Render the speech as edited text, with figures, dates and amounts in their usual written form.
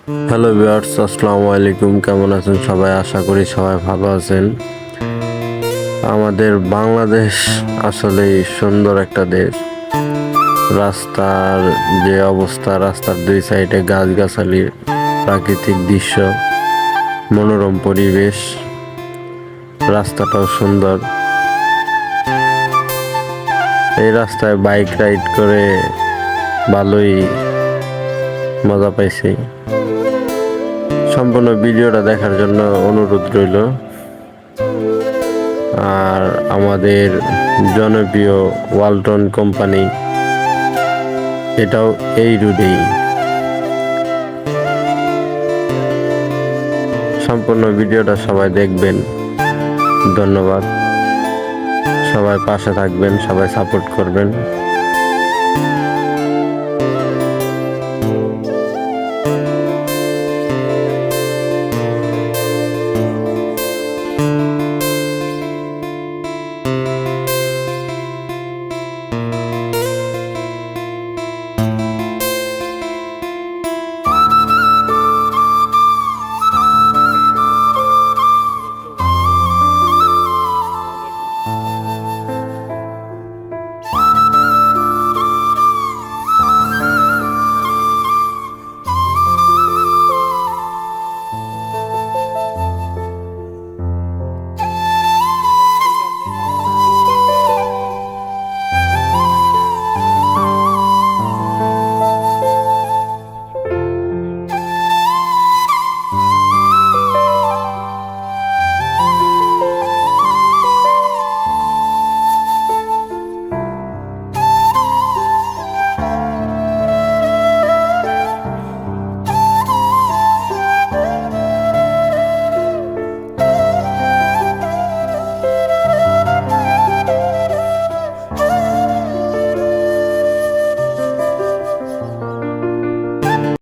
Hello viewers, আসসালামু আলাইকুম। কেমন আছেন সবাই? আশা করি সবাই ভালো আছেন। আমাদের বাংলাদেশ আসলেই সুন্দর একটা দেশ। রাস্তার যে অবস্থা, রাস্তার দুই সাইডে গাছগাছালি, প্রাকৃতিক দৃশ্য, মনোরম পরিবেশ, রাস্তাটাও সুন্দর। এই রাস্তায় বাইক রাইড করে ভালোই মজা পাইছি। সম্পূর্ণ ভিডিওটা দেখার জন্য অনুরোধ রইল। আর আমাদের জনপ্রিয় ওয়ালটন কোম্পানি, এটাও এই রোডেই। সম্পূর্ণ ভিডিওটা সবাই দেখবেন। ধন্যবাদ। সবাই পাশে থাকবেন, সবাই সাপোর্ট করবেন।